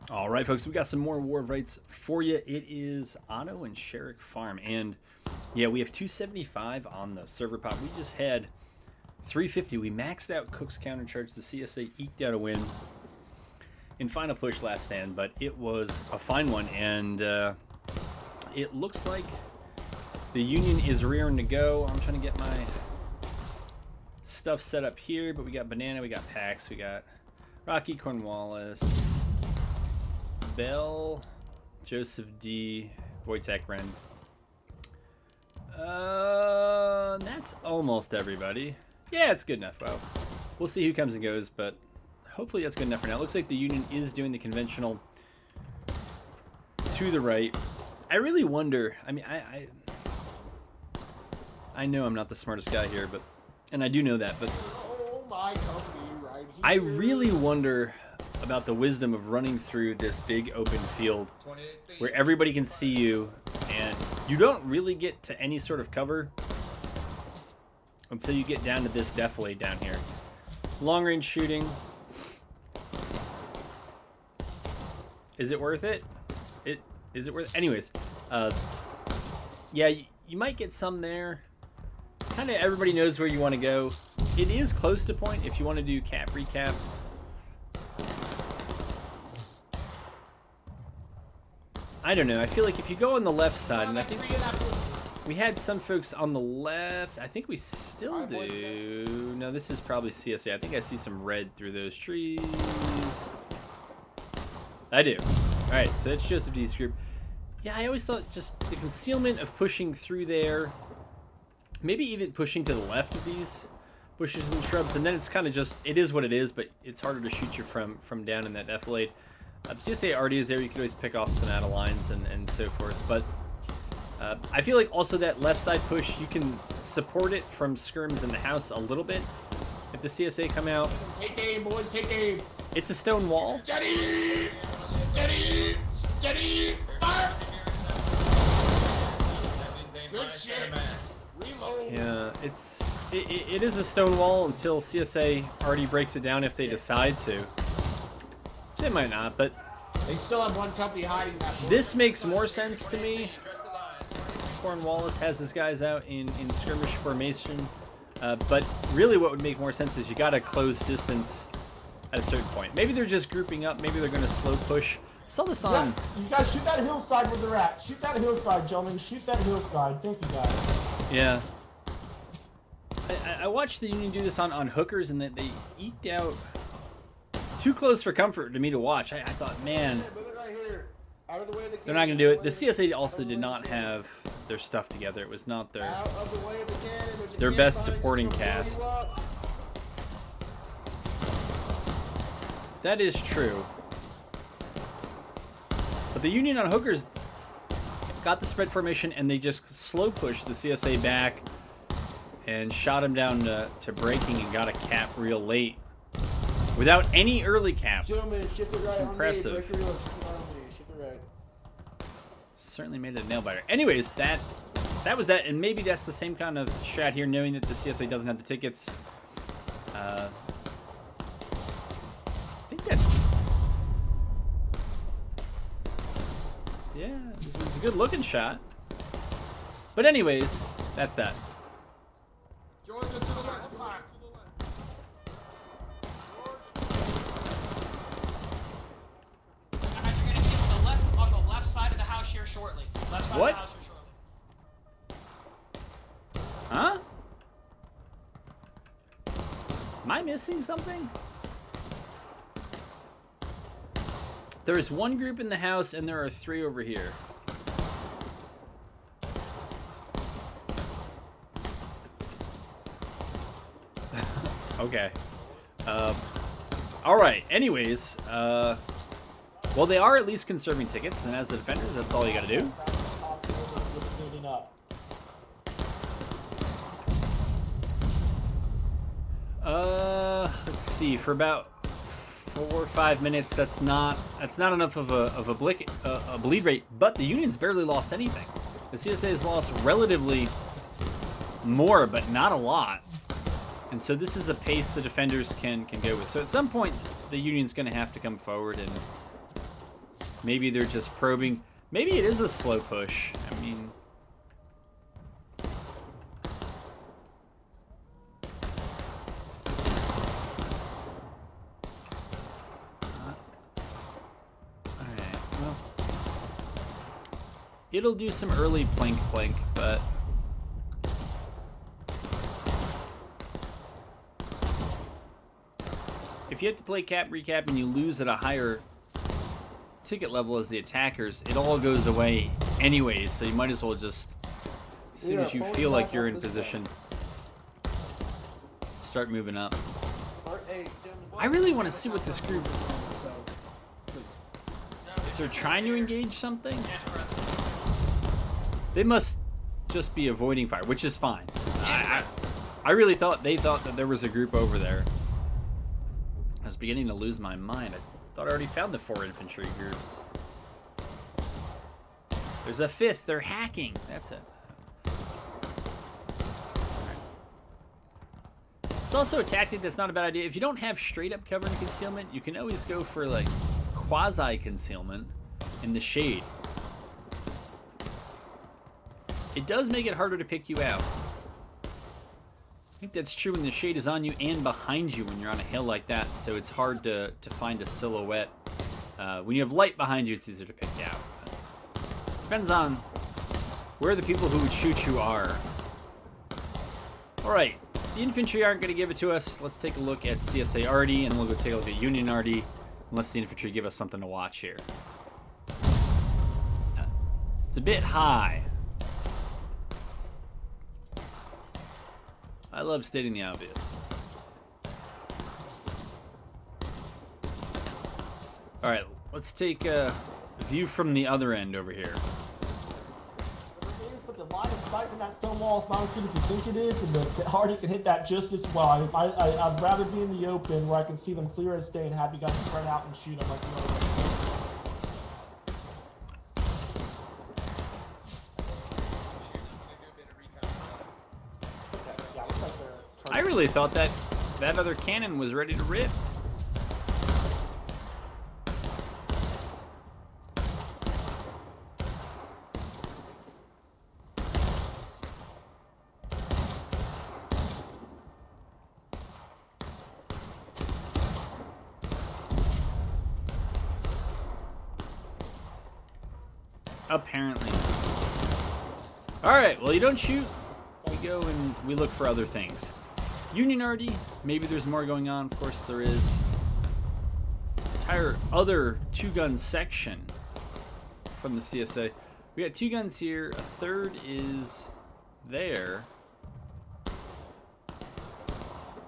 All right, folks, we got some more War of Rights for you. It is Otto and Sherrick Farm, and yeah, we have 275 on the server pop. We just had 350. We maxed out Cook's countercharge. The CSA eked out a win in final push last stand, but it was a fine one, and it looks like the Union is rearing to go. I'm trying to get my stuff set up here, but we got Banana, we got Pax, we got Rocky Cornwallis, Bell, Joseph D, Wojtek Ren. That's almost everybody. Yeah, it's good enough. Well, we'll see who comes and goes, but hopefully that's good enough for now. It looks like the Union is doing the conventional to the right. I really wonder, I mean, I know I'm not the smartest guy here, but, and I do know that, but I really wonder about the wisdom of running through this big open field where everybody can see you and you don't really get to any sort of cover until you get down to this defilade down here. Long range shooting. Is it worth it? Is it worth it? Anyways, yeah, you might get some there. Kind of everybody knows where you want to go. It is close to point if you want to do cap recap. I don't know. I feel like if you go on the left side, and I think we had some folks on the left. I think we still do. No, this is probably CSA. I think I see some red through those trees. I do. All right, so it's Joseph D's group. Yeah, I always thought just the concealment of pushing through there, maybe even pushing to the left of these bushes and shrubs, and then it's kind of just, it is what it is, but it's harder to shoot you from down in that defilade. CSA already is there. You can always pick off Sonata lines and so forth. But I feel like also that left side push, you can support it from skirms in the house a little bit. If the CSA come out, take aim, boys, take aim. It's a stone wall. Steady, steady, steady, fire. Good shit. Reload. Yeah, it is a stone wall until CSA already breaks it down if they decide to. They might not, but they still have one company hiding that. This makes more sense to me. Cornwallis has his guys out in skirmish formation, but really what would make more sense is you got to close distance at a certain point. Maybe they're just grouping up. Maybe they're going to slow push. Saw this on. Yeah, you guys shoot that hillside where they're at. Shoot that hillside, gentlemen. Shoot that hillside. Thank you, guys. Yeah. I watched the Union do this on hookers, and that they eked out. It's too close for comfort to me to watch. I thought, man, they're not going to do it. The CSA also did not have their stuff together. It was not their best supporting cast. That is true. But the Union on hookers got the spread formation, and they just slow pushed the CSA back and shot him down to breaking and got a cap real late. Without any early cap. Gentlemen, shift it right. It's impressive. Shift it right. Certainly made it a nail biter. Anyways, that was that, and maybe that's the same kind of strat here, knowing that the CSA doesn't have the tickets. I think that's... Yeah, this is a good looking shot. But anyways, that's that. Georgia to the left. On the left side of the house here shortly. Left side What? of the house here shortly. Huh? Am I missing something? There is one group in the house, and there are 3 over here. Okay. All right. Anyways, well, they are at least conserving tickets, and as the defenders, that's all you got to do. Let's see. For about 4 or 5 minutes, that's not enough of a bleed rate. But the Union's barely lost anything. The CSA has lost relatively more, but not a lot. And so this is a pace the defenders can go with. So at some point, the Union's going to have to come forward Maybe they're just probing. Maybe it is a slow push. I mean... Alright, well... It'll do some early plank, but... If you have to play cap recap and you lose at a higher ticket level as the attackers, it all goes away anyways, so you might as well just, as soon as you feel like you're in position, start moving up. I really want to see what this group, if they're trying to engage something, they must just be avoiding fire, which is fine. I really thought they thought that there was a group over there. I was beginning to lose my mind. I thought I already found the 4 infantry groups. There's a 5th. They're hacking. That's it. It's also a tactic that's not a bad idea. If you don't have straight up cover and concealment, you can always go for like quasi concealment in the shade. It does make it harder to pick you out. I think that's true when the shade is on you and behind you when you're on a hill like that, so it's hard to find a silhouette. When you have light behind you, it's easier to pick out. Depends on where the people who would shoot you are. Alright, the infantry aren't going to give it to us. Let's take a look at CSA RD, and we'll go take a look at Union RD, unless the infantry give us something to watch here. It's a bit high. I love stating the obvious. Alright, let's take a view from the other end over here. But the line of sight from that stone wall is not as good as you think it is, and the Hardy can hit that just as well. I'd rather be in the open where I can see them clear as day and have you guys spread out and shoot them like you know. I really thought that other cannon was ready to rip. Apparently. Alright, well you don't shoot. We go and we look for other things. Union RD, maybe there's more going on. Of course there is. Entire other 2-gun section from the CSA. We got 2 guns here. A 3rd is there.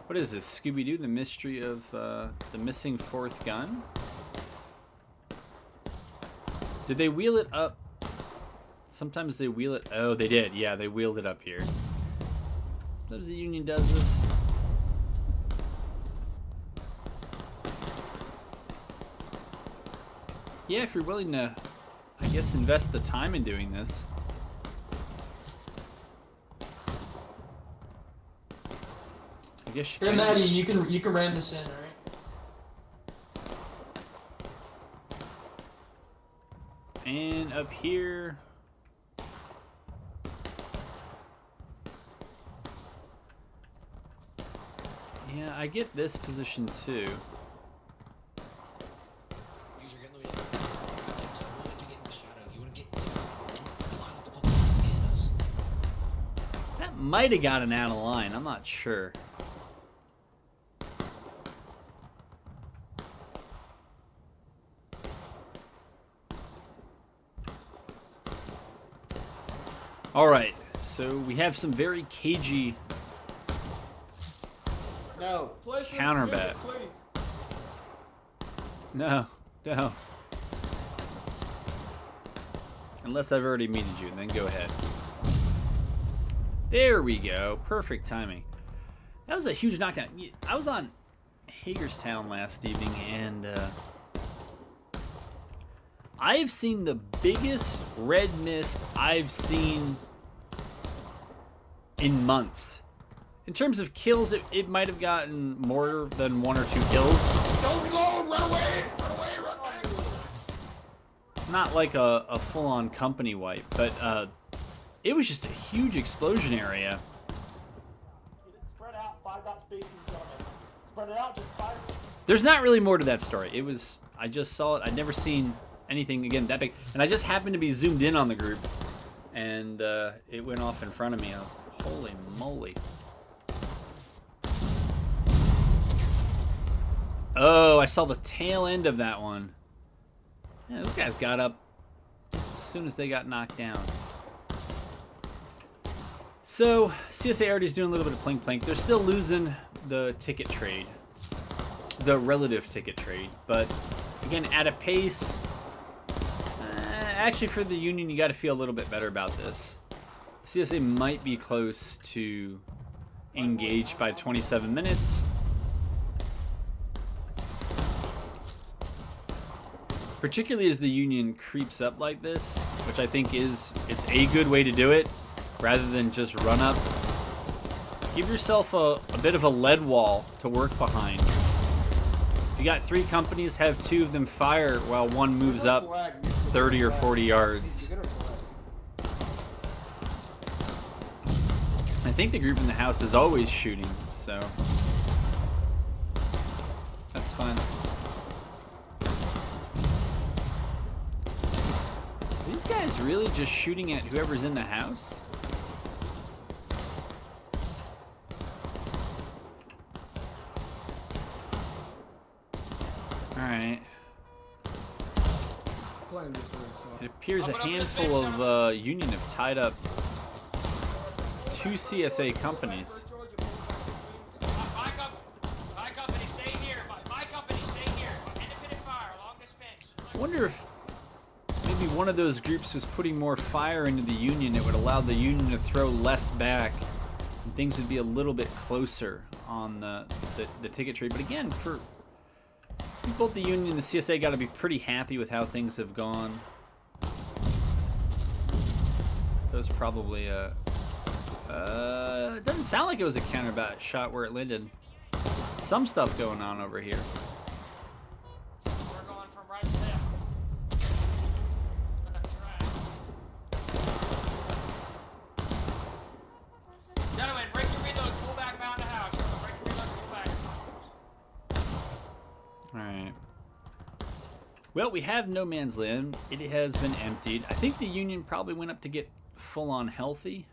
What is this? Scooby-Doo, the mystery of the missing 4th gun? Did they wheel it up? Sometimes they wheel it. Oh, they did. Yeah, they wheeled it up here. Sometimes the Union does this. Yeah, if you're willing to, I guess, invest the time in doing this. I guess. Here, Maddie, you can ram this in, all right? And up here. Yeah, I get this position too. That might have gotten out of line, I'm not sure. Alright, so we have some very cagey counterbat. No. Unless I've already muted you, then go ahead. There we go. Perfect timing. That was a huge knockdown. I was on Hagerstown last evening, and I've seen the biggest red mist I've seen in months. In terms of kills, it might have gotten more than 1 or 2 kills. Don't reload! Run away! Run away! Run back! not like a full-on company wipe, but it was just a huge explosion area. Get it spread out, 5 dot spacing, gentlemen. Spread it out, just 5. There's not really more to that story. It was, I just saw it. I'd never seen anything, again, that big. And I just happened to be zoomed in on the group, and it went off in front of me. I was like, holy moly. Oh, I saw the tail end of that one. Yeah, those guys got up as soon as they got knocked down. So, CSA already's doing a little bit of plink-plink. They're still losing the ticket trade. The relative ticket trade. But, again, at a pace... actually, for the Union, you got to feel a little bit better about this. CSA might be close to engaged by 27 minutes. Particularly as the Union creeps up like this, which I think it's a good way to do it, rather than just run up. Give yourself a bit of a lead wall to work behind. If you got 3 companies, have 2 of them fire while one moves up 30 or 40 yards. I think the group in the house is always shooting, so that's fine. Are these guys really just shooting at whoever's in the house? Alright. It appears a handful of Union have tied up 2 CSA companies. My company, stay here. My company, stay here. Independent fire along this fence. I wonder if maybe one of those groups was putting more fire into the Union. It would allow the Union to throw less back, and things would be a little bit closer on the ticket trade. But again, for both the Union and the CSA, got to be pretty happy with how things have gone. That was probably a... it doesn't sound like it was a counterbat shot where it landed. Some stuff going on over here. We're going from right to left. That's right. Gentlemen, break your reload, pull back behind the house. Break your reload, pull back. Alright. Well, we have no man's land. It has been emptied. I think the Union probably went up to get full-on healthy.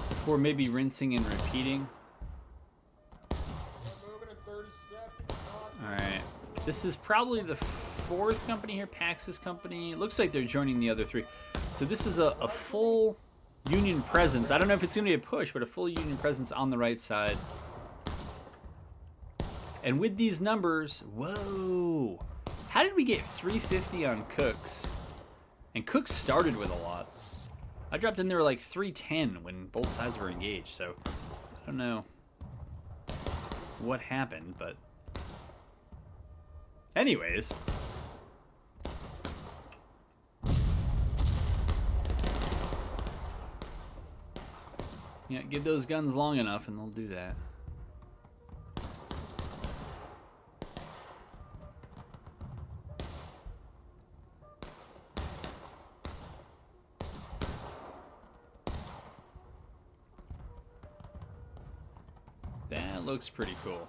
Before maybe rinsing and repeating. Alright. This is probably the 4th company here, Pax's company. It looks like they're joining the other 3. So this is a full Union presence. I don't know if it's going to be a push, but a full Union presence on the right side. And with these numbers, whoa! How did we get 350 on Cooks? And Cooks started with a lot. I dropped in there like 310 when both sides were engaged, so I don't know what happened, but anyways. Yeah, give those guns long enough and they'll do that. That looks pretty cool.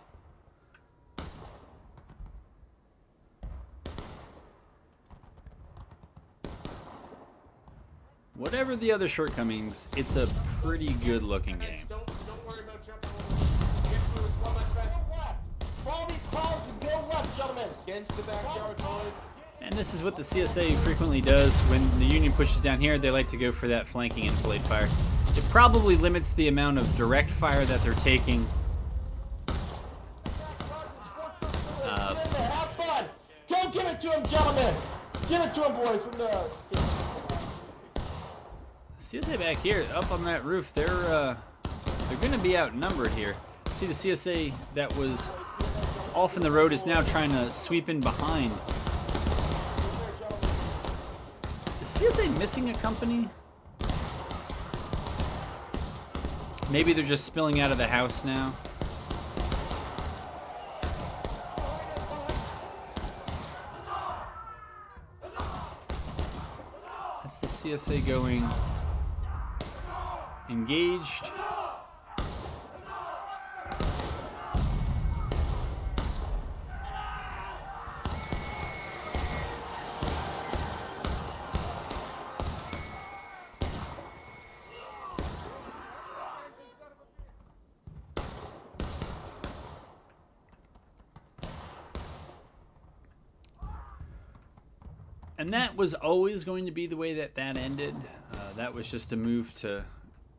Whatever the other shortcomings, it's a pretty good looking game. Don't worry about jumping over. Get through as well as fence. Go left! Follow these calls and go left, gentlemen! Against the backyard, boys. And this is what the CSA frequently does. When the Union pushes down here, they like to go for that flanking enfilade fire. It probably limits the amount of direct fire that they're taking. Have fun! Go give it to him, gentlemen! Give it to him, boys, from the... CSA back here, up on that roof, they're going to be outnumbered here. See, the CSA that was off in the road is now trying to sweep in behind. Is CSA missing a company? Maybe they're just spilling out of the house now. That's the CSA going engaged. And that was always going to be the way that that ended. That was just a move to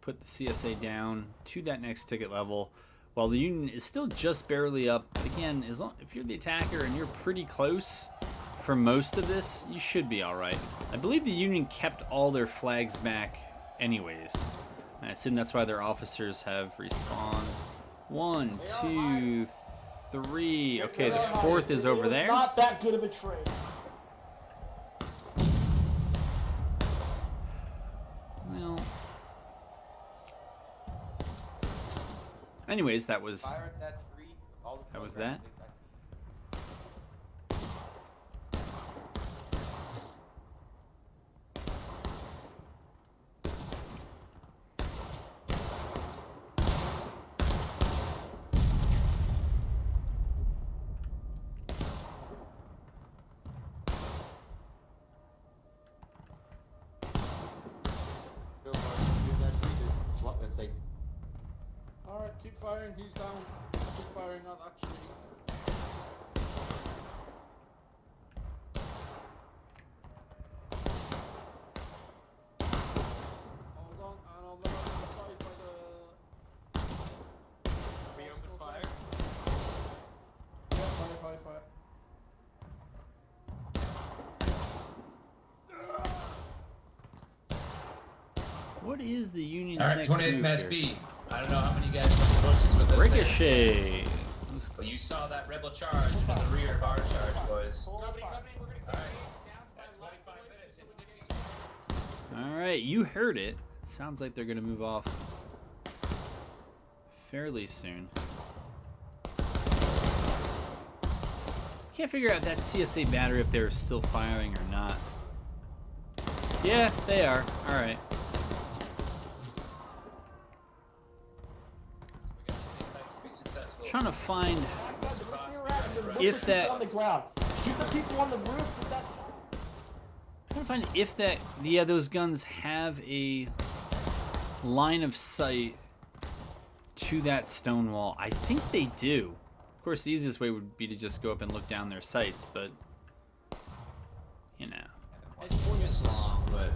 put the CSA down to that next ticket level, while the Union is still just barely up. Again, as long if you're the attacker and you're pretty close for most of this, you should be all right. I believe the Union kept all their flags back anyways. I assume that's why their officers have respawned. 1, 2, 3. Okay, the 4th is over there. Not that good of a trade. Well, anyways, that was that. Alright, keep firing, he's down. Keep firing, not actually. Hold on, and on the other side by the... We open fire. Yeah, fire. What is the Union's Alright, next 28th move Mass here? B. I don't know how many you guys went to bushes with us. Ricochet. But you saw that rebel charge into the rear of our charge, boys. Company, we're gonna go down by 25 minutes into the east. All right, you heard it. It sounds like they're going to move off fairly soon. Can't figure out that CSA battery if they're still firing or not. Yeah, they are. All right. Trying to find if that. On the ground. Shoot the people on the roof with that. Trying to find if that. Yeah, those guns have a line of sight to that stone wall. I think they do. Of course, the easiest way would be to just go up and look down their sights, but you know. It's pointless long, but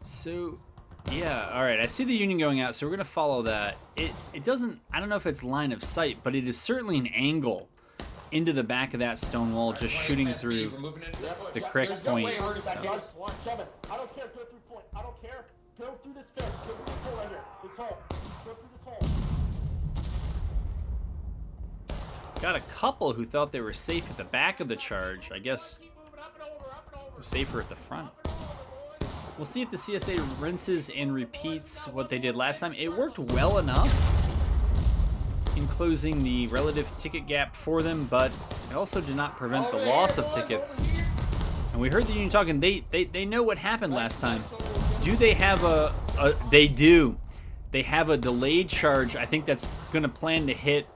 So, yeah, all right. I see the Union going out, so we're gonna follow that. It doesn't. I don't know if it's line of sight, but it is certainly an angle into the back of that stone wall, just shooting through the correct point. So. Kevin, I don't care. Go through point. I don't care. Go through this fence. Go through this hole right here. This hole. Go through this hole. Got a couple who thought they were safe at the back of the charge. I guess Keep moving up and over. safer at the front. We'll see if the CSA rinses and repeats what they did last time. It worked well enough in closing the relative ticket gap for them, but it also did not prevent the loss of tickets. And we heard the Union talking. They know what happened last time. Do they have they do. They have a delayed charge. I think that's going to plan to hit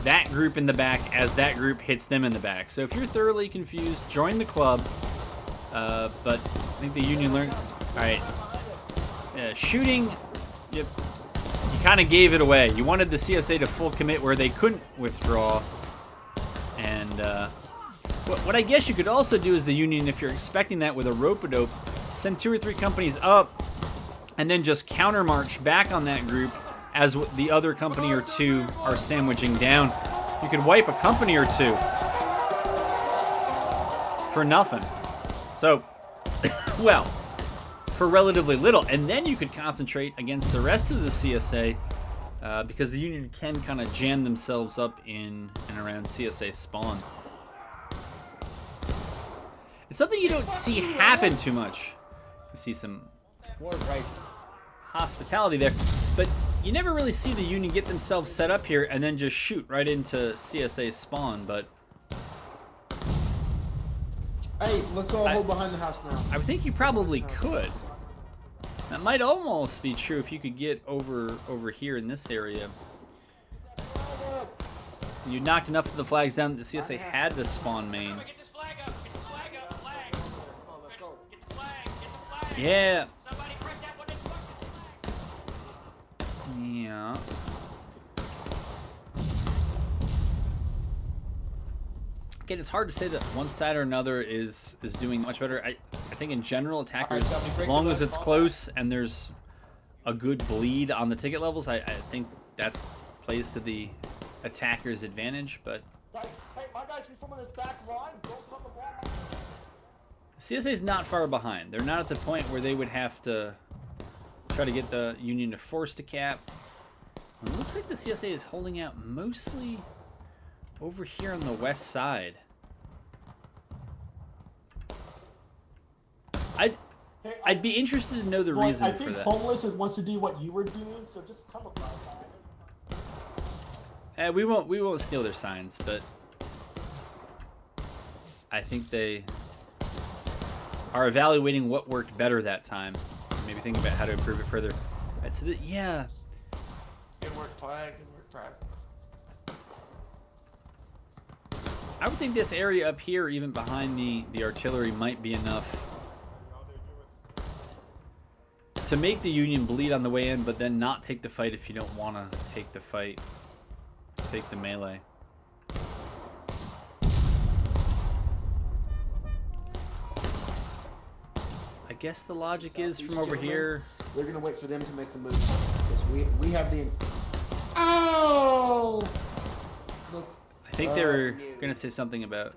that group in the back as that group hits them in the back. So if you're thoroughly confused, join the club. But I think the Union learned. All right, shooting. You kind of gave it away. You wanted the CSA to full commit where they couldn't withdraw. And what I guess you could also do is the Union, if you're expecting that with a rope-a-dope, send 2 or 3 companies up, and then just counter march back on that group as the other company or 2 are sandwiching down. You could wipe a company or 2 for nothing. So, well, for relatively little. And then you could concentrate against the rest of the CSA because the Union can kind of jam themselves up in and around CSA spawn. It's something you don't see happen too much. You see some War Rights hospitality there. But You never really see the Union get themselves set up here and then just shoot right into CSA's spawn, but Hey, let's all hold behind the house now. I would think you probably could. That might almost be true if you could get over here in this area. You knocked enough of the flags down that the CSA had to spawn main. Get this flag up. Get this flag up. Flag. Let's go. Get the flag. Get the flag. Yeah. Somebody press that one. It's fucking flag. Yeah. Again, it's hard to say that one side or another is doing much better. I think in general, attackers, as long as it's close and there's a good bleed on the ticket levels, I think that's plays to the attacker's advantage. But Guys, hey, my guys, you from this back line. Don't come the ball. CSA is not far behind. They're not at the point where they would have to try to get the Union to force to cap. It looks like the CSA is holding out mostly over here on the west side. I'd be interested to know the Boy, reason I for think that. Homeless wants to do what you were doing, so just come up. We won't steal their signs, but I think they are evaluating what worked better that time. Maybe thinking about how to improve it further. Right, so that, yeah. Good work, flag. Good work, private. I would think this area up here, even behind the artillery, might be enough to make the Union bleed on the way in, but then not take the fight if you don't want to take the fight. Take the melee. I guess the logic is from over here. They're gonna wait for them to make the move because we have the. Oh! Look. I think they were gonna say something about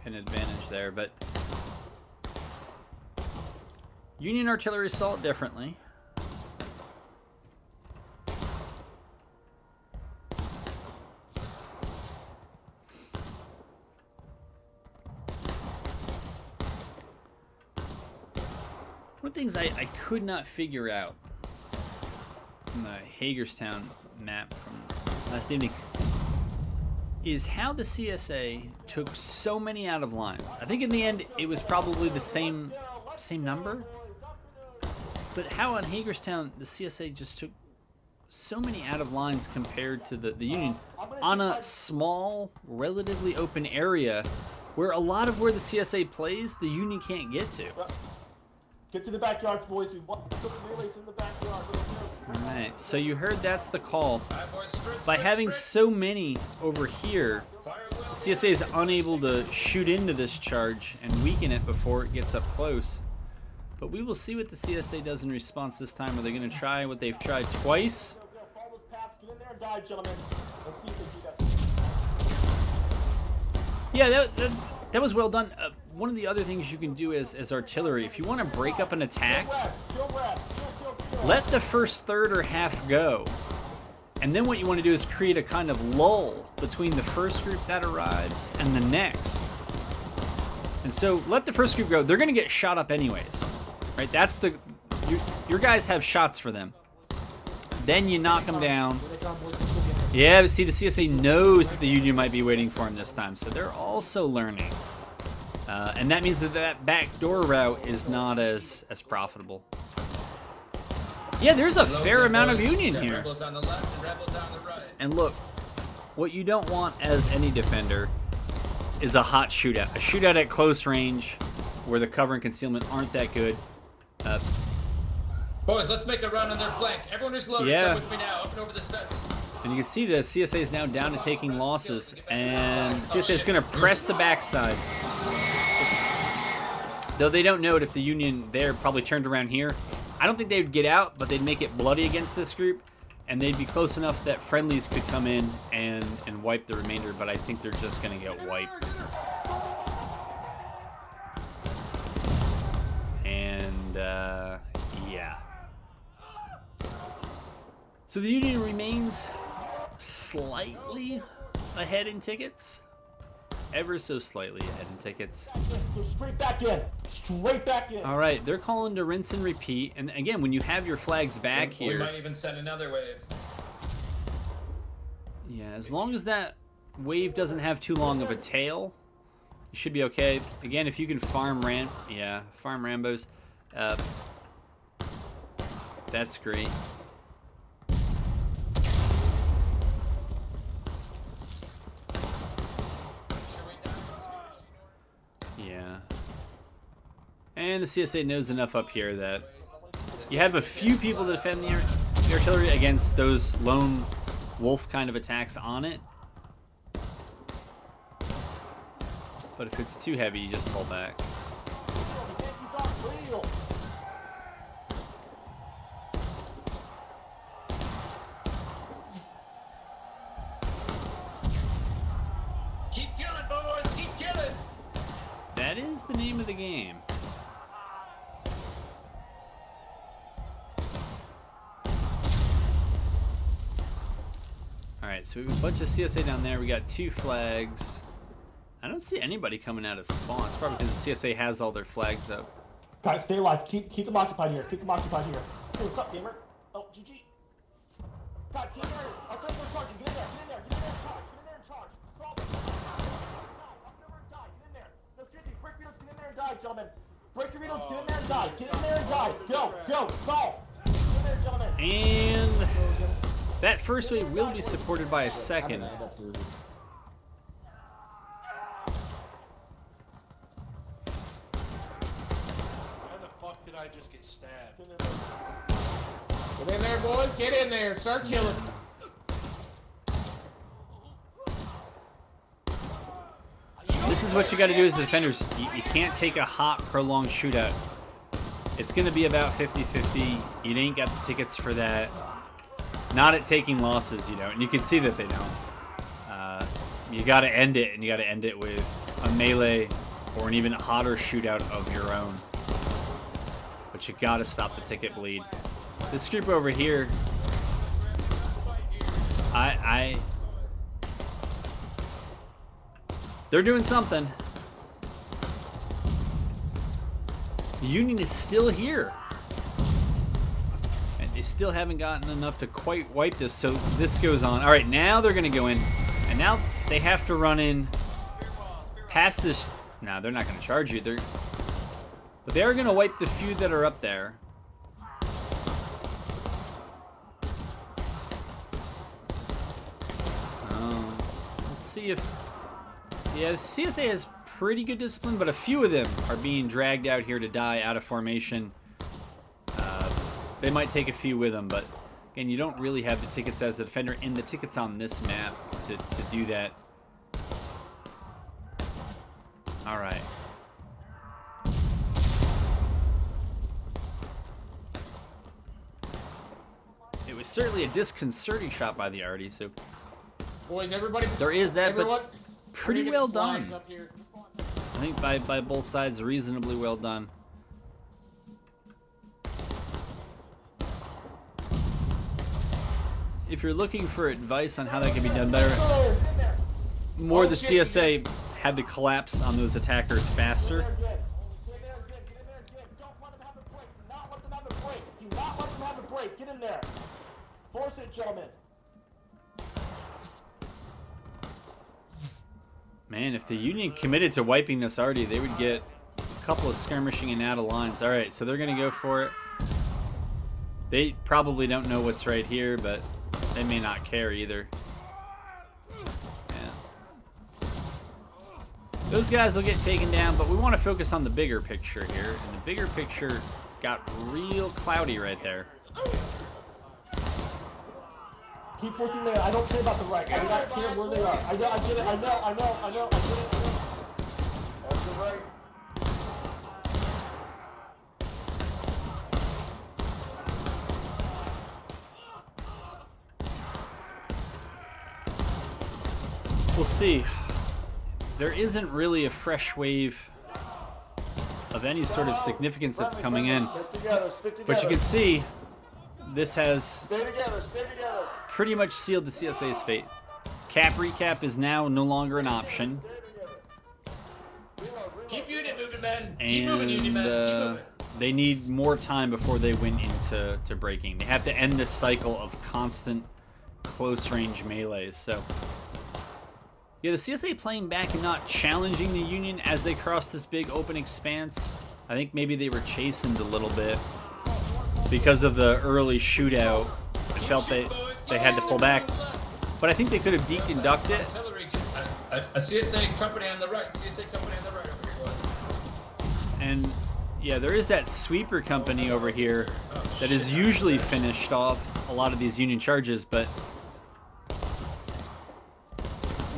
an advantage there, but Union artillery saw it differently. One of the things I could not figure out on the Hagerstown map from last evening is how the CSA took so many out of lines. I think in the end it was probably the same number, but how on Hagerstown the CSA just took so many out of lines compared to the Union on a small, relatively open area where a lot of where the CSA plays, the Union can't get to. Get to the backyards, boys. We want the melees in the backyard. All right, so you heard that's the call. Alright, boys, sprint, By sprint, having sprint. so many over here, Fire the well. CSA is unable to shoot into this charge and weaken it before it gets up close. But we will see what the CSA does in response this time. Are they going to try what they've tried twice? Follow this path. Get in there and die, gentlemen. Let's see if they do that. Yeah, that was well done. One of the other things you can do as artillery, if you want to break up an attack, let the first third or half go. And then what you want to do is create a kind of lull between the first group that arrives and the next. And so let the first group go. They're going to get shot up anyways. Right? That's your guys have shots for them. Then you knock them down. Yeah, but see, the CSA knows that the Union might be waiting for him this time, so they're also learning. And that means that backdoor route is not as profitable. Yeah, there's a fair amount of Union here. Rebels on the left and rebels on the right. And look, what you don't want as any defender is a hot shootout. A shootout at close range where the cover and concealment aren't that good. Boys, let's make a run on their flank. Everyone who's loaded, Yeah. come with me now. Up and over the steps. And you can see the CSA is now down to taking losses. And CSA is going to press the backside. Though they don't know it if the Union there probably turned around here. I don't think they would get out, but they'd make it bloody against this group. And they'd be close enough that friendlies could come in and wipe the remainder. But I think they're just going to get wiped. And, yeah. So the Union remains slightly ahead in tickets. ever so slightly ahead in tickets. Go straight back in. Straight back in. All right, they're calling to rinse and repeat. And again, when you have your flags back We here, might even send another wave. yeah, as long as that wave doesn't have too long of a tail, you should be okay. Again, if you can farm Rambos, that's great. Yeah. And the CSA knows enough up here that you have a few people to defend the artillery against those lone wolf kind of attacks on it. But if it's too heavy, you just pull back. Keep killing, boys! Keep killing! That is the name of the game. Alright, so we have a bunch of CSA down there. We got 2 flags. I don't see anybody coming out of spawn. It's probably because the CSA has all their flags up. Guys, stay alive. Keep them occupied here. Keep them occupied here. Hey, what's up, gamer? Oh, GG. Guys, get in there. I'll take more charging. Get in there. Get in there. Get in there and charge. Get in there and charge. Stall them. Up there and die. Get in there. No, seriously. Break Ritos, get in there and die, gentlemen. Break your Ritos, get in there and die. Get in there and die. Go. Go. Stall. Get in there, gentlemen. And that first wave will be supported by a second. Did I just get stabbed? Get in there, boys. Get in there. Start killing. This is what you got to do as the defenders. You can't take a hot, prolonged shootout. It's going to be about 50-50. You ain't got the tickets for that. Not at taking losses, you don't. And you can see that they don't. You got to end it, and you got to end it with a melee or an even hotter shootout of your own. But you got to stop the ticket bleed. This group over here, they're doing something. Union is still here. And they still haven't gotten enough to quite wipe this, so this goes on. All right, now they're going to go in. And now they have to run in past this. No, they're not going to charge you. But they are going to wipe the few that are up there. We'll see if... Yeah, the CSA has pretty good discipline, but a few of them are being dragged out here to die out of formation. They might take a few with them, but again, you don't really have the tickets as the defender and the tickets on this map to do that. All right. It was certainly a disconcerting shot by the Artie, so Boys, everybody. there is that, everyone, but pretty well done. Up here. I think by both sides, reasonably well done. If you're looking for advice on how that can be done better, more the CSA had to collapse on those attackers faster. Don't let them have a break. Do not let them have a break. Do not let them have a break. Get in there. Force it, gentlemen. Man, if the Union committed to wiping this already, they would get a couple of skirmishing and out of lines. All right, so they're going to go for it. They probably don't know what's right here, but they may not care either. Yeah. Those guys will get taken down, but we want to focus on the bigger picture here. And the bigger picture got real cloudy right there. Keep forcing there. I don't care about the right. I do not care where they are. I get it. I know. I get it. That's the right. We'll see. There isn't really a fresh wave of any sort of significance that's coming in. Stick together, stick together. But you can see this has Stay together, stay together. pretty much sealed the CSA's fate. Cap recap is now no longer an option. men. Keep moving, Union men. Keep And moving. they need more time before they went into breaking. They have to end this cycle of constant close-range melees. So, yeah, the CSA playing back and not challenging the Union as they crossed this big open expanse. I think maybe they were chastened a little bit because of the early shootout and felt they had to pull back. But I think they could have deked and ducked it. Artillery, a CSA company on the right. CSA company on the right over here, boys. And yeah, there is that sweeper company over here that is usually finished off a lot of these Union charges, but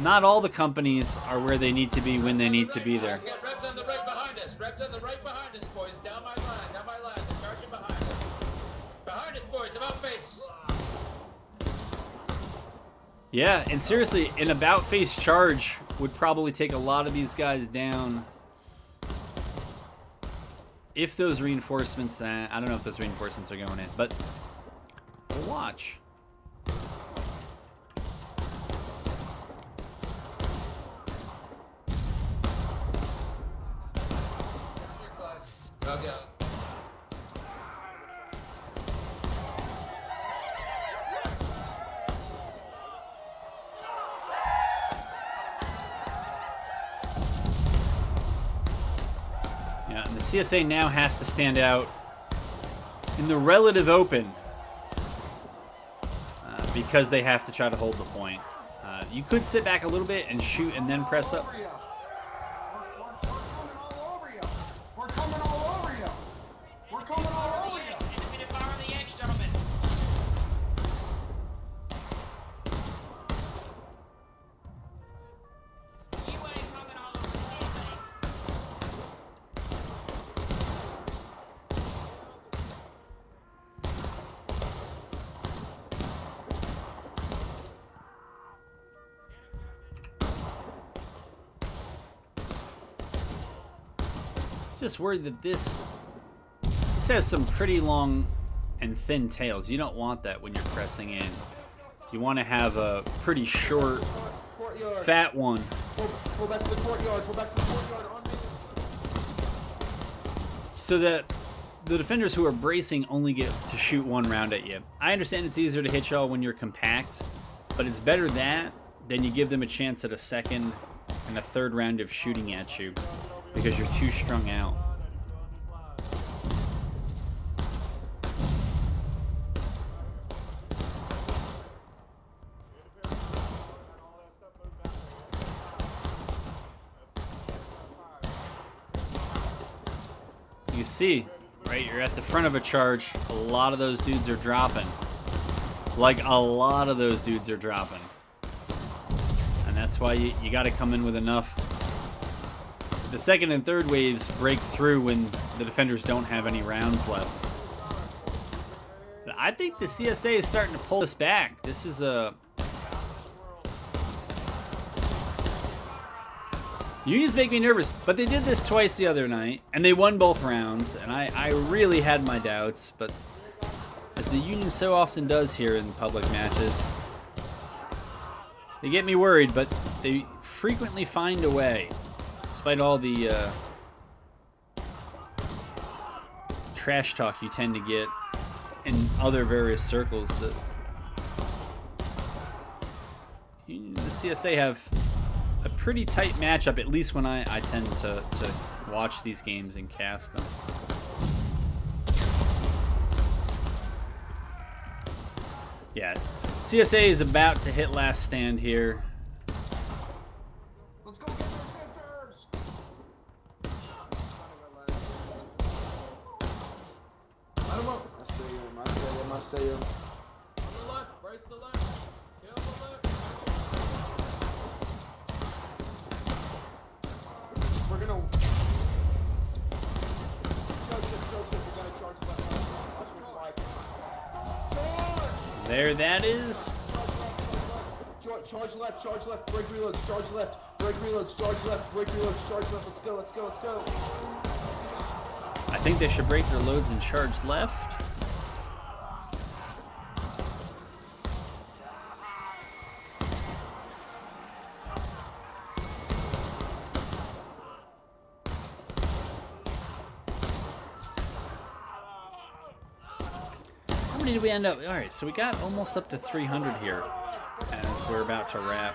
not all the companies are where they need to be when they need to be there. Get Rebs on the right behind us. Rebs on the right behind us, boys. Down my line. Down my line. They're charging behind us. Behind us, boys. About face. Yeah, and seriously, an about-face charge would probably take a lot of these guys down. If those reinforcements, I don't know if those reinforcements are going in, but we'll watch. Okay. Yeah, and the CSA now has to stand out in the relative open because they have to try to hold the point. You could sit back a little bit and shoot and then press up. We're coming all over you. We're coming all over you. Independent fire on the edge, gentlemen. UA coming all over the CSA. Just worried that this has some pretty long and thin tails. You don't want that when you're pressing in. You want to have a pretty short, Courtyard. fat one. Pull back to the courtyard. Pull back to the courtyard. On me. So that the defenders who are bracing only get to shoot one round at you. I understand it's easier to hit y'all when you're compact, but it's better that than you give them a chance at a second and a third round of shooting at you because you're too strung out. You see, right, you're at the front of a charge, a lot of those dudes are dropping. Like, a lot of those dudes are dropping. And that's why you got to come in with enough. The second and third waves break through when the defenders don't have any rounds left. But I think the CSA is starting to pull this back. This is a... Unions make me nervous, but they did this twice the other night, and they won both rounds, and I really had my doubts, but as the Union so often does here in public matches, they get me worried, but they frequently find a way, despite all the trash talk you tend to get in other various circles. The CSA have a pretty tight matchup, at least when I tend to watch these games and cast them. Yeah, CSA is about to hit last stand here. Let's go get their centers. Let him up. I see him. I see him. I see him. On the left, brace the left. Kill the left. We're gonna. We gotta charge left. There that is. Charge left, break reloads, charge left, break reloads, charge left, break reloads, charge left. Let's go, let's go, let's go. I think they should break their loads and charge left. many did we end up? All right, so we got almost up to 300 here as we're about to wrap.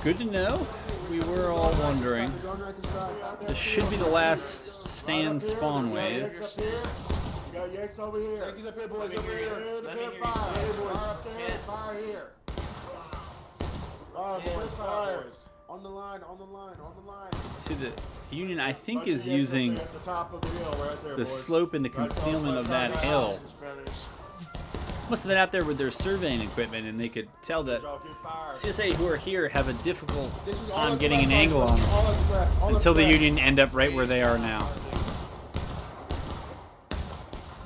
Good to know. We were all wondering. This should be the last stand spawn wave. You got Yanks over here. Yankees up here, boys, over here. Let me hear you say Fire up there, fire here. Fire, boys, fire. On the line, on the line, on the line. See, the Union, I think, is using At the top of the hill right there, the boys. slope and the concealment of that hill. Brothers. Must have been out there with their surveying equipment, and they could tell that Y'all keep firing. CSA who are here have a difficult This is all time that's getting an left, angle boys. on them All that's left, all that's until the left. Union end up right where they are now.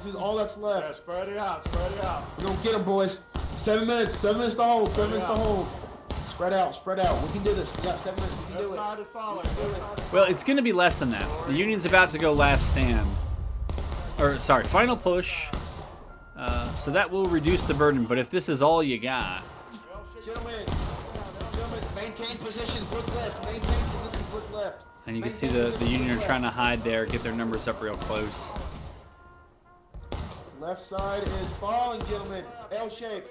This is all that's Yeah, left. spread it out, spread it out. We're gonna get them, boys. 7 minutes to hold, 7 minutes to hold. Spread out, spread out. We can do this. We got 7 minutes, we can do Left it. side is following. We can do it. Well, it's going to be less than that. The Union's about to go last stand. Or, sorry, final push. So that will reduce the burden, but if this is all you got... Gentlemen, maintain positions, look left. Maintain positions, look left. And you can see the Union are trying to hide there, get their numbers up real close. Left side is falling, gentlemen. L shape.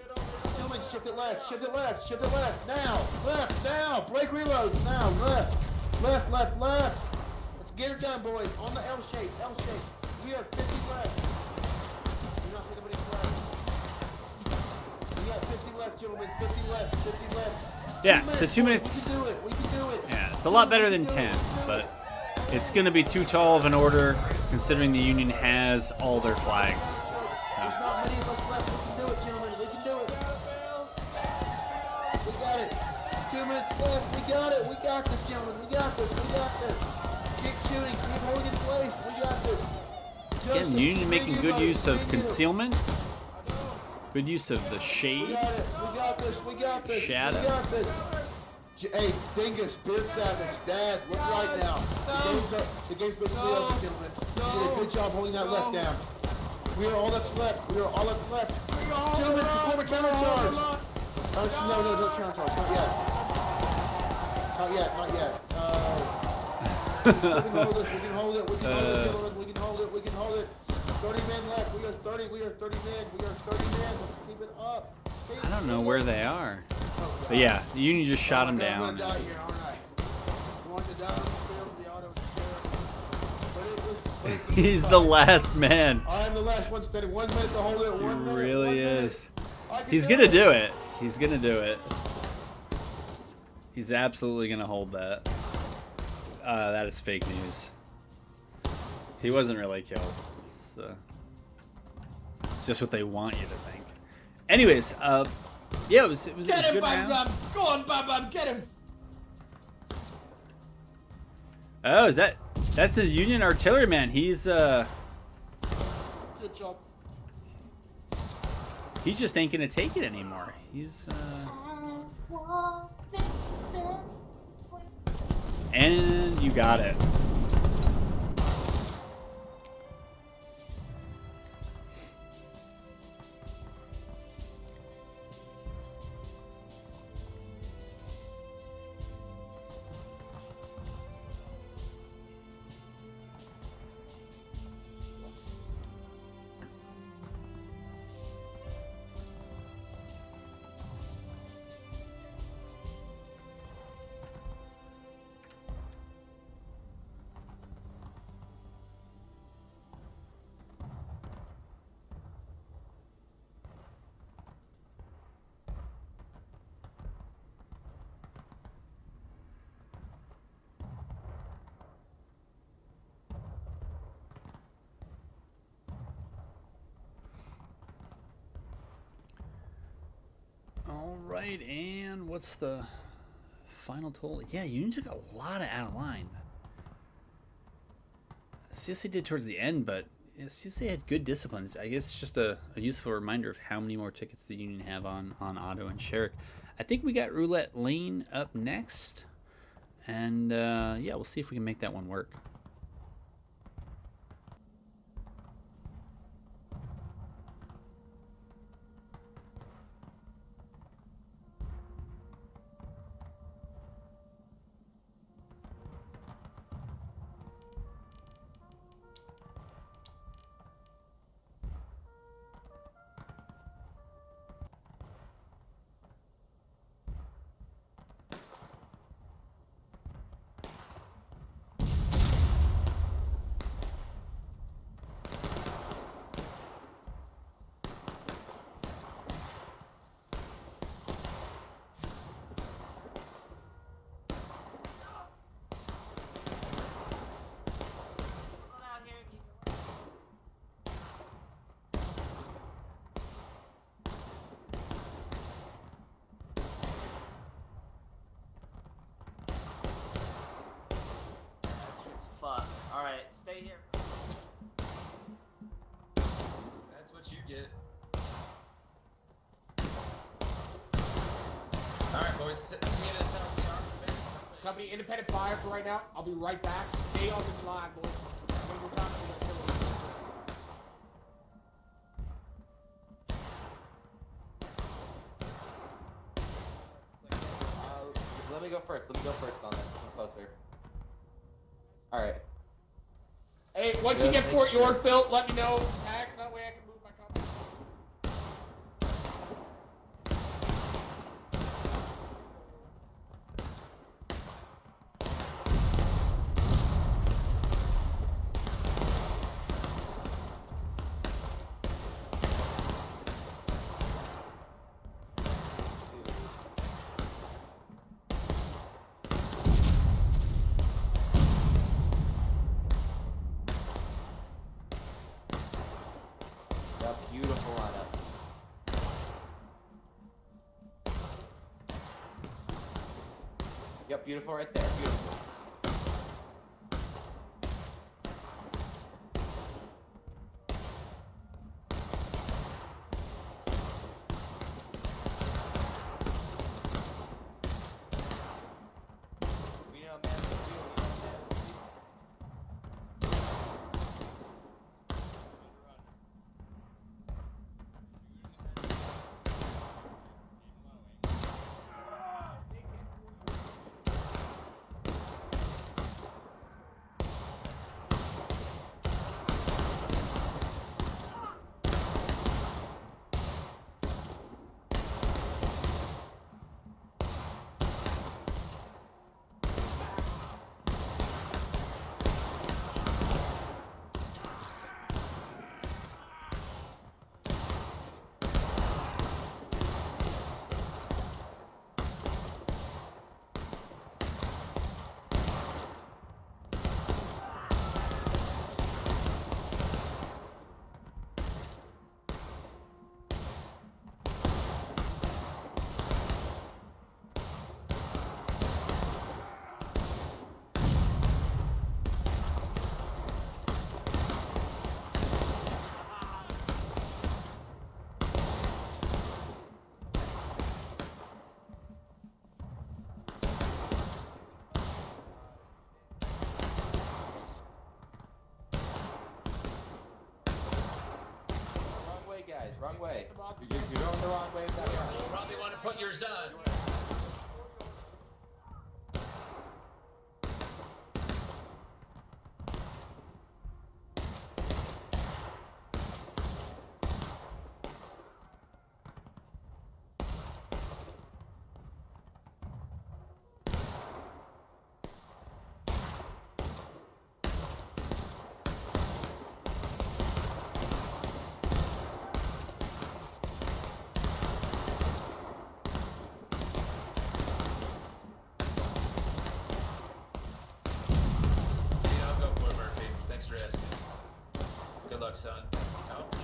Gentlemen, shift it left, shift it left, shift it left. Now, left, now. Break reloads. Now, left. Left, left, left. Let's get it done, boys. On the L shape, L shape. We are 50 left. You're not taking anybody's left. We got 50 left, gentlemen. 50 left, 50 left. Yeah, so 2 minutes. We can do it, we can do it. Yeah, it's a lot better than 10, but it's going to be too tall of an order considering the Union has all their flags. So. There's not many of us left. We can do it, gentlemen. We can do it. We got it. 2 minutes left. We got it. We got this, gentlemen. We got this. We got this. Keep shooting. Keep holding in place. We got this. Again, the Union making good use of concealment, good use of the We shade. got it. We got this. We got this. Shadow. We got this. Hey, Dingus, Beard Savage, Dad, look right now. The game's basically over, gentlemen. You did a good job holding that left down. We are all that's left. We are all that's left. Gentlemen, perform a countercharge. No, don't countercharge. Not yet. Not yet. Not yet. We can hold this. We can hold it. We can hold it, gentlemen. We can hold it. We can hold it. 30 men left. We are 30. We are 30 men. We are 30 men. Let's keep it up. I don't know where they are. But yeah, the Union just shot them I'm down. gonna die here, aren't I? You want to die on the field, the Otto and Sherrick. He's the last man. I'm the last one standing. 1 minute to hold it. He 1 minute. really 1 minute. is. I can He's gonna do it. He's gonna do it. He's absolutely gonna hold that. That is fake news. He wasn't really killed. It's just what they want you to think. Anyways, yeah, it was a good round. Go on, Bam Bam, get him! Oh, that's a Union artilleryman. He's Good job. he just ain't gonna take it anymore. He's and you got it. All right, and what's the final total? Yeah, Union took a lot of out of line. CSA did towards the end, but yeah, CSA had good discipline. I guess it's just a useful reminder of how many more tickets the Union have on Otto and Sherrick. I think we got Roulette Lane up next, and yeah, we'll see if we can make that one work. it. Alright, boys, see you in a second. Company, independent fire for right now. I'll be right back. Stay on this line, boys. When we're done, we're gonna kill it. Let me go first. Let me go first on this. I'm closer. Alright. Hey, once you get Fort York built, let me know. Tax, that way I can move my company. Beautiful lineup. Yep, beautiful right there. Beautiful. We know, man. Guys, wrong way. You're going the wrong way. You probably want to put yours on. Good luck, son. Out.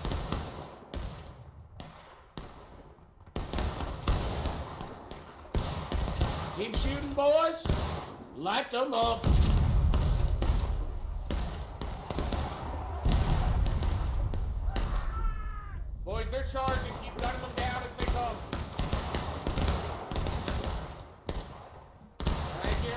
Keep shooting, boys. Light them up. Boys, they're charging. Keep gunning them down as they come. Thank you.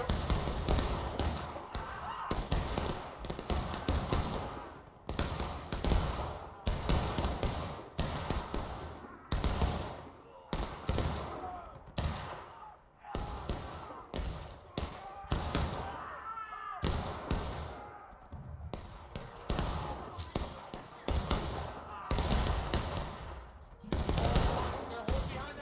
Hold behind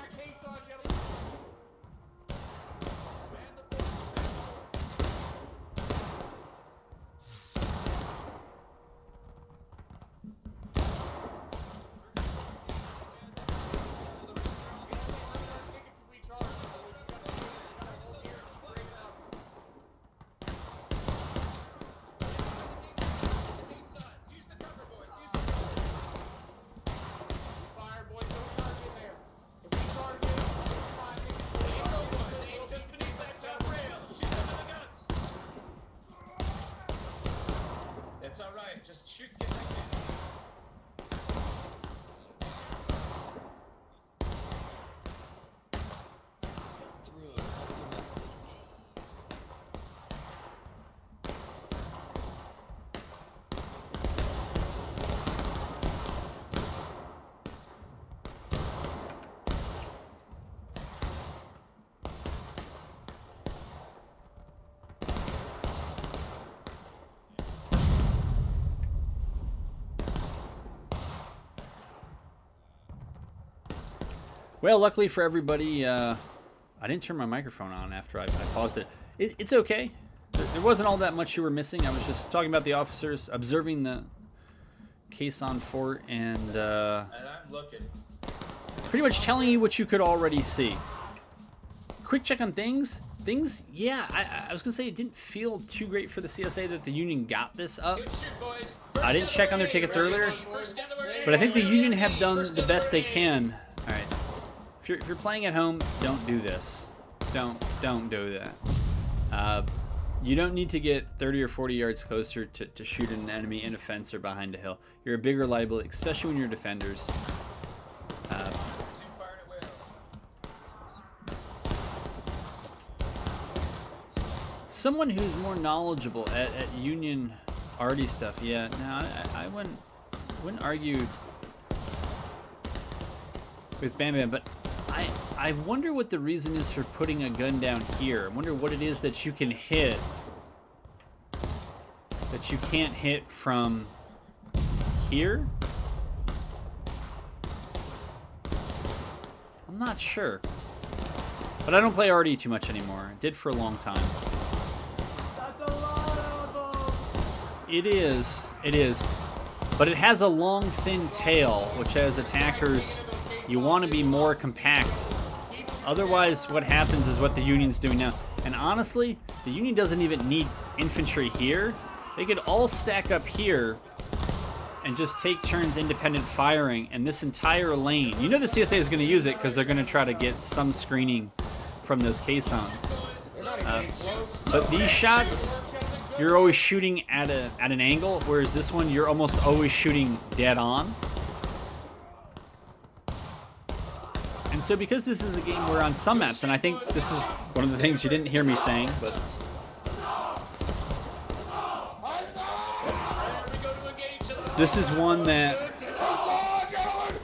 Well, luckily for everybody, I didn't turn my microphone on after I paused it. It's okay. There wasn't all that much you were missing. I was just talking about the officers, observing the caisson fort, and And I'm looking. pretty much telling you what you could already see. Quick check on things. Yeah, I was going to say it didn't feel too great for the CSA that the Union got this up. Good shoot, boys. I didn't check on their tickets earlier, First down the way. but I think the Union have done First the down best they way. can. All right. If you're playing at home, don't do this. Don't do that. You don't need to get 30 or 40 yards closer to shoot an enemy in a fence or behind a hill. You're a bigger liability, especially when you're defenders. Resume firing at will. Someone who's more knowledgeable at Union arty stuff, yeah. No, I wouldn't argue with Bam Bam, but I wonder what the reason is for putting a gun down here. I wonder what it is that you can hit that you can't hit from here. I'm not sure. But I don't play RD too much anymore. I did for a long time. That's a lot of them. It is. But it has a long, thin tail, which as attackers, you want to be more compact. Otherwise, what happens is what the Union's doing now. And honestly, the Union doesn't even need infantry here. They could all stack up here and just take turns independent firing, and this entire lane. You know the CSA is going to use it because they're going to try to get some screening from those caissons. But these shots, you're always shooting at an angle, whereas this one, you're almost always shooting dead on. And so because this is a game where on some maps, and I think this is one of the things you didn't hear me saying, but this is one that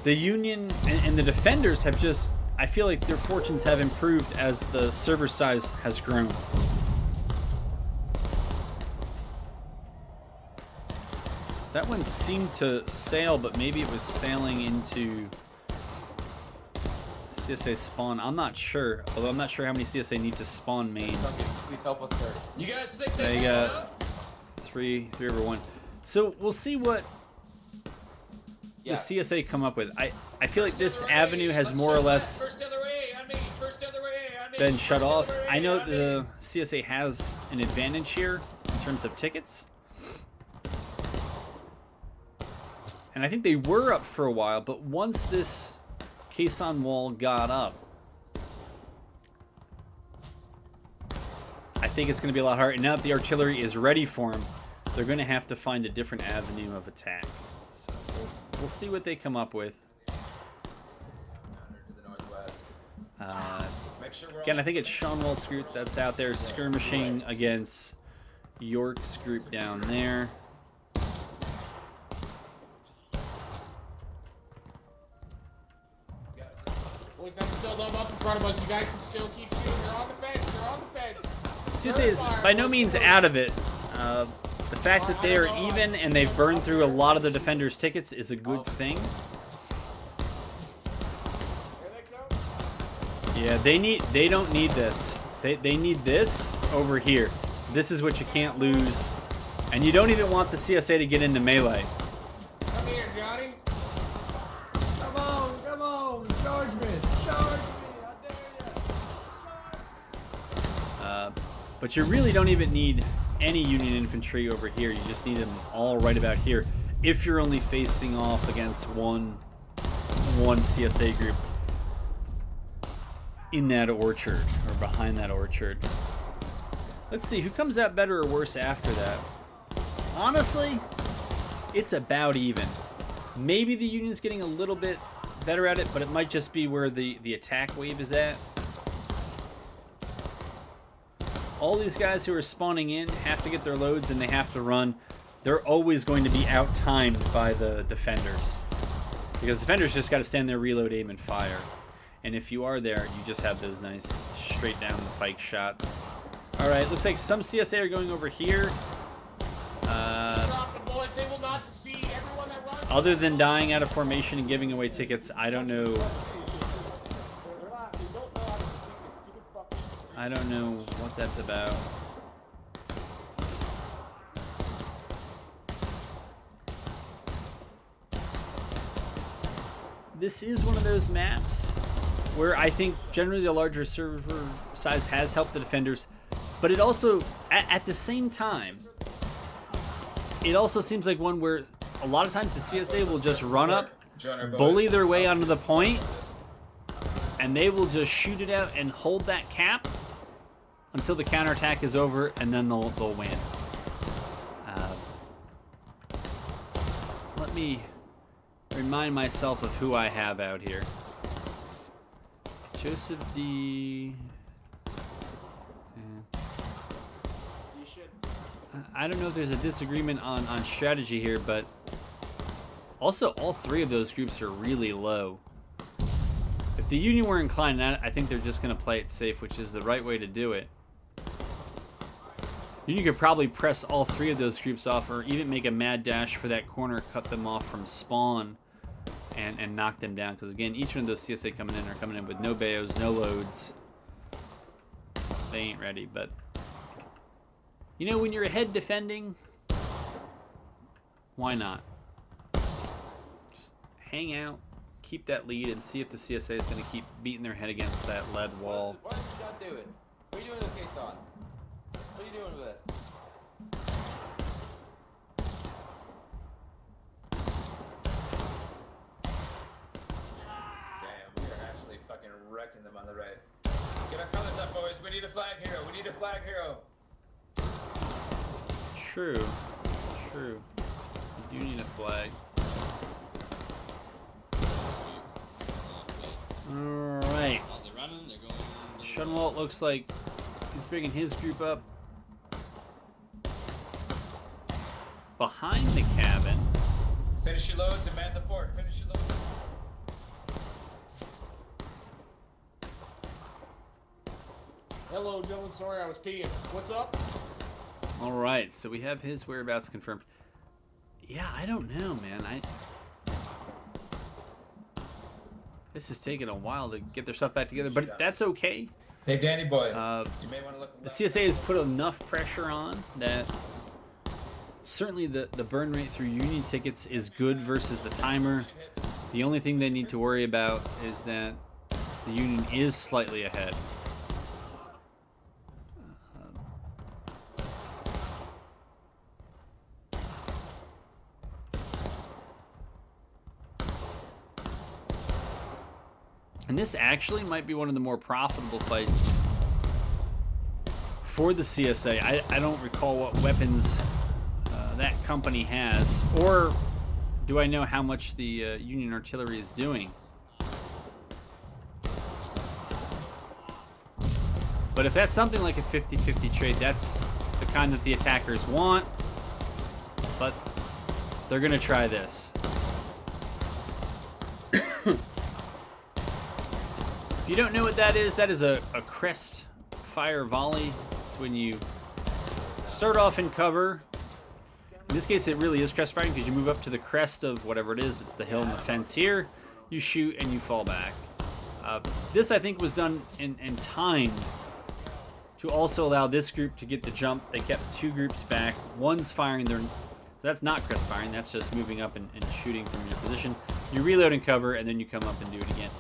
the Union and the defenders have just, I feel like their fortunes have improved as the server size has grown. That one seemed to sail, but maybe it was sailing into CSA spawn. I'm not sure, although I'm not sure how many CSA need to spawn main. Please help us, sir. You guys think They they got three over one. So we'll see what Yeah. the CSA come up with. I feel like this avenue has more or less First other way on me. First other way on me. been shut First off. other way I know on me. the CSA has an advantage here in terms of tickets. And I think they were up for a while, but once this caisson wall got up, I think it's going to be a lot harder. And now that the artillery is ready for them, they're going to have to find a different avenue of attack. So we'll see what they come up with. To the northwest. Make sure we're Again, all- I think it's Sean Walt's group that's out there skirmishing against York's group down there. Boys, that's still low up in front of us. You guys can still keep shooting. They're on the fence. They're on the fence. CSA is by no means out of it. The fact that they are even and they've burned through a lot of the defenders' tickets is a good thing. There they go. Yeah, they don't need this. They need this over here. This is what you can't lose. And you don't even want the CSA to get into melee. Come here, Johnny. Come on, charge me, I dare you. But you really don't even need any Union infantry over here. You just need them all right about here. If you're only facing off against one CSA group in that orchard or behind that orchard. Let's see who comes out better or worse after that. Honestly, it's about even. Maybe the Union's getting a little bit better at it, but it might just be where the attack wave is at. All these guys who are spawning in have to get their loads and they have to run. They're always going to be out-timed by the defenders. Because defenders just got to stand there, reload, aim, and fire. And if you are there, you just have those nice straight down the pike shots. Alright, looks like some CSA are going over here. Drop the boys. They will not succeed. Everyone that runs. Other than dying out of formation and giving away tickets, I don't know I don't know what that's about. This is one of those maps where I think generally the larger server size has helped the defenders, but it also, at the same time, it also seems like one where a lot of times the CSA will just run up, bully their way onto the point, and they will just shoot it out and hold that cap until the counterattack is over, and then they'll win. Let me remind myself of who I have out here. Joseph D. I don't know if there's a disagreement on strategy here, but also all three of those groups are really low. If the Union were inclined, I think they're just going to play it safe, which is the right way to do it. Union could probably press all three of those groups off, or even make a mad dash for that corner, cut them off from spawn, and knock them down. Because again, each one of those CSA coming in are coming in with no bayos, no loads. They ain't ready, but you know, when you're ahead defending, why not? Just hang out, keep that lead, and see if the CSA is going to keep beating their head against that lead wall. What are you not doing? What are you doing with this case on? What are you doing with this? Damn, we are absolutely fucking wrecking them on the right. Get our colors up, boys. We need a flag hero. We need a flag hero. True. True. You do need a flag. Alright. Shunwalt looks like he's bringing his group up behind the cabin. Finish your loads and man the fort. Finish your loads. Hello, gentlemen. Sorry, I was peeing. What's up? Alright, so we have his whereabouts confirmed. Yeah, I don't know, man. This is taking a while to get their stuff back together, but that's okay. Hey, Danny boy. You may want to look. The CSA has put enough pressure on that certainly the burn rate through Union tickets is good versus the timer. The only thing they need to worry about is that the Union is slightly ahead. And this actually might be one of the more profitable fights for the CSA. I don't recall what weapons that company has, or do I know how much the Union artillery is doing. But if that's something like a 50-50 trade, that's the kind that the attackers want. But they're going to try this. If you don't know what that is a crest fire volley. It's when you start off in cover. In this case, it really is crest firing because you move up to the crest of whatever it is. It's the hill and the fence here. You shoot and you fall back. This, I think, was done in time to also allow this group to get the jump. They kept two groups back. One's firing their... So that's not crest firing. That's just moving up and shooting from your position. You reload and cover, and then you come up and do it again.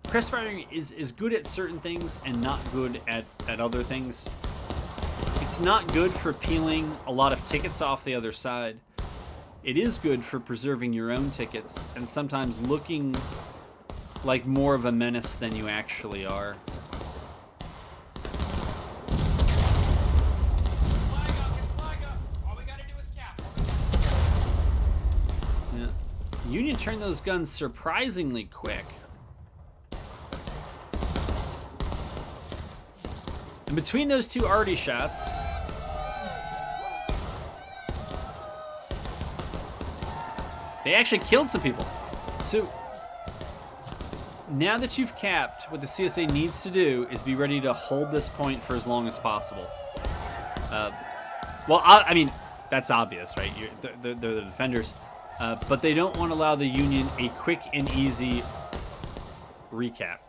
Crest firing is good at certain things and not good at other things. It's not good for peeling a lot of tickets off the other side. It is good for preserving your own tickets and sometimes looking like more of a menace than you actually are. Flag up, get flag up. All we gotta do is cap. Yeah. Union turned those guns surprisingly quick. And between those two arty shots, they actually killed some people. So now that you've capped, what the CSA needs to do is be ready to hold this point for as long as possible. Well, I mean, that's obvious, right? They're the defenders. But they don't want to allow the Union a quick and easy recap.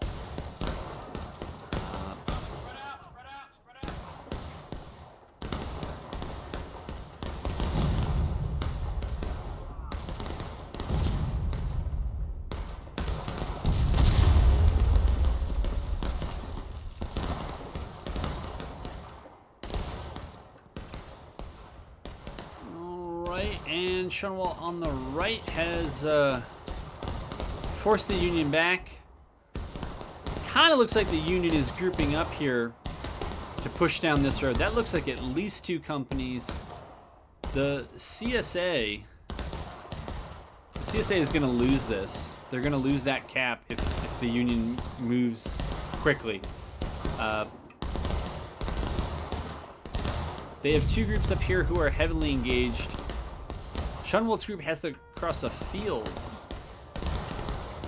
Shunwall on the right has forced the Union back. Kind of looks like the Union is grouping up here to push down this road. That looks like at least 2 companies. The CSA is going to lose this. They're going to lose that cap if the Union moves quickly. They have 2 groups up here who are heavily engaged. Shunwald's group has to cross a field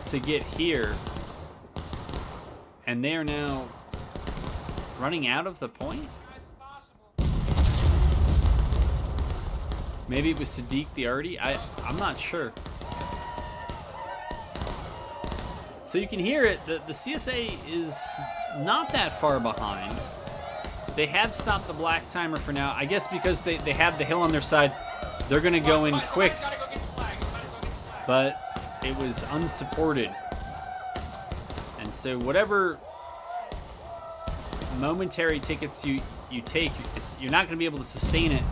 to get here. And they are now running out of the point? Maybe it was Sadiq the Artie? I'm not sure. So you can hear it. The CSA is not that far behind. They have stopped the black timer for now. I guess because they have the hill on their side, they're going to go in quick. But it was unsupported. And so whatever momentary tickets you take, you're not going to be able to sustain it.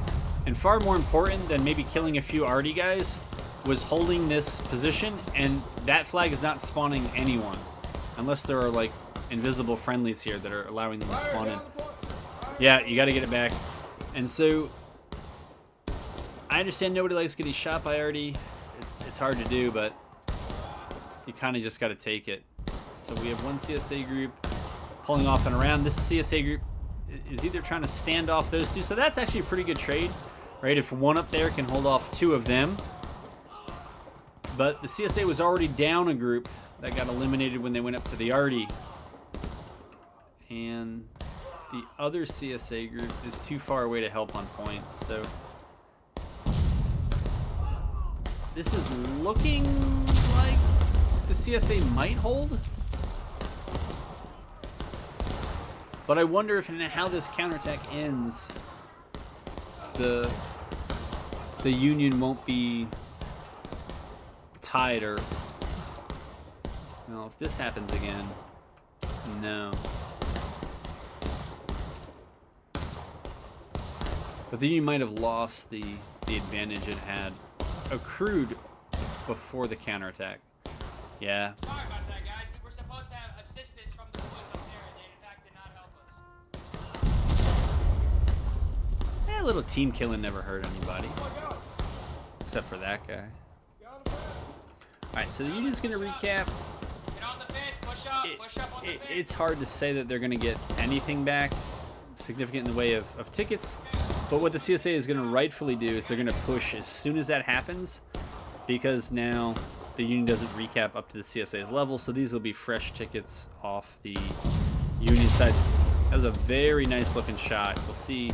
And far more important than maybe killing a few Artie guys was holding this position, and that flag is not spawning anyone. Unless there are like invisible friendlies here that are allowing them to spawn in. Yeah, you got to get it back. And so I understand nobody likes getting shot by Artie. It's hard to do, but you kind of just got to take it. So we have one CSA group pulling off and around. This CSA group is either trying to stand off those 2. So that's actually a pretty good trade, right? If one up there can hold off 2 of them. But the CSA was already down a group that got eliminated when they went up to the Artie. And the other CSA group is too far away to help on point. So this is looking like the CSA might hold. But I wonder if and how this counterattack ends, the Union won't be tied, or well, if this happens again, no. But the Union might have lost the advantage it had accrued before the counterattack. Yeah. Sorry about that, guys. We were supposed to have assistance from the boys up there, and they in fact did not help us. A little team killing never hurt anybody. Except for that guy. Alright, so the Union's going to recap. Get on the fence, push up on the fence. It's hard to say that they're going to get anything back significant in the way of tickets. But what the CSA is going to rightfully do is they're going to push as soon as that happens, because now the Union doesn't recap up to the CSA's level, so these will be fresh tickets off the Union side. That was a very nice looking shot. We'll see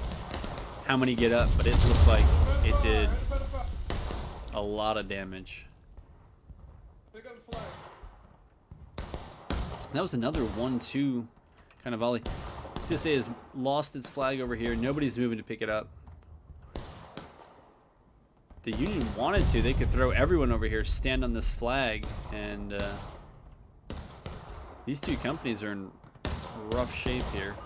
how many get up, but it looked like it did a lot of damage. That was another 1-2 kind of volley. CSA has lost its flag over here. Nobody's moving to pick it up. The Union wanted to. They could throw everyone over here, stand on this flag, and these 2 companies are in rough shape here.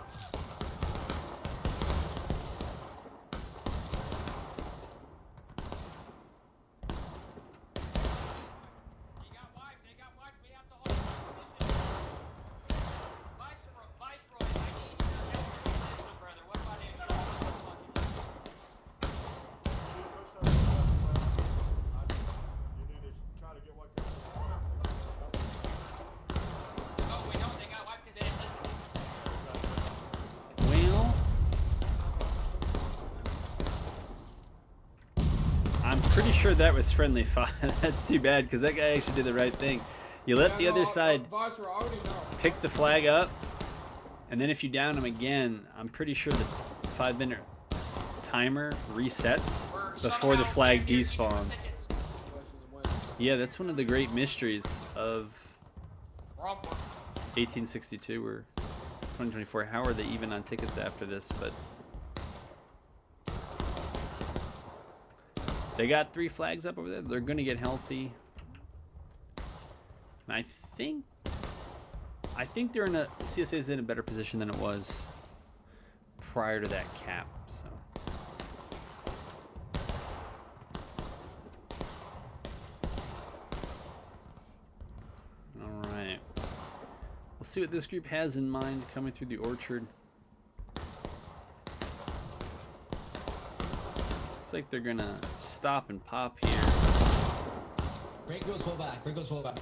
Pretty sure that was friendly fire. That's too bad, because that guy actually did the right thing. You let the other side pick the flag up, and then if you down him again, I'm pretty sure the 5-minute timer resets before the flag despawns. Yeah, that's one of the great mysteries of 1862 or 2024. How are they even on tickets after this? But they got 3 flags up over there. They're going to get healthy. And I think they're in a CSA's in a better position than it was prior to that cap. So We'll see what this group has in mind coming through the orchard. Looks like they're gonna stop and pop here. Break goes full back. Break goes full back.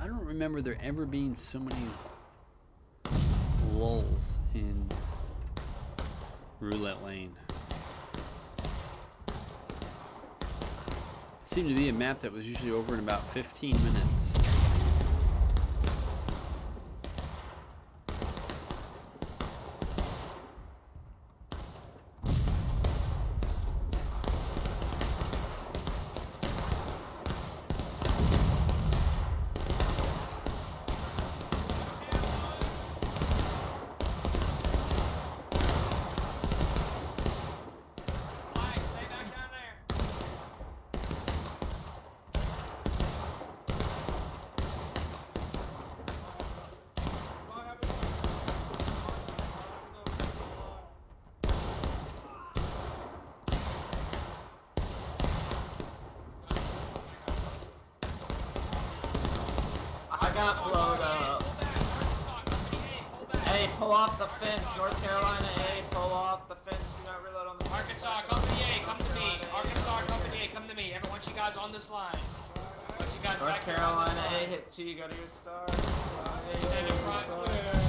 I don't remember there ever being so many lulls in Roulette Lane. It seemed to be a map that was usually over in about 15 minutes. Mike, stay back down there. I got blown up. Pull back. Arkansas, Company A, pull back. Hey, pull off the fence. North Carolina A, pull off the fence. Do not reload on the fence. Arkansas, Company A, come to me. Arkansas, Company A, come to me. Everyone, you guys on this line. I want you guys North back here on this Carolina A, line. hit T, go to your star. Stand in front, clear.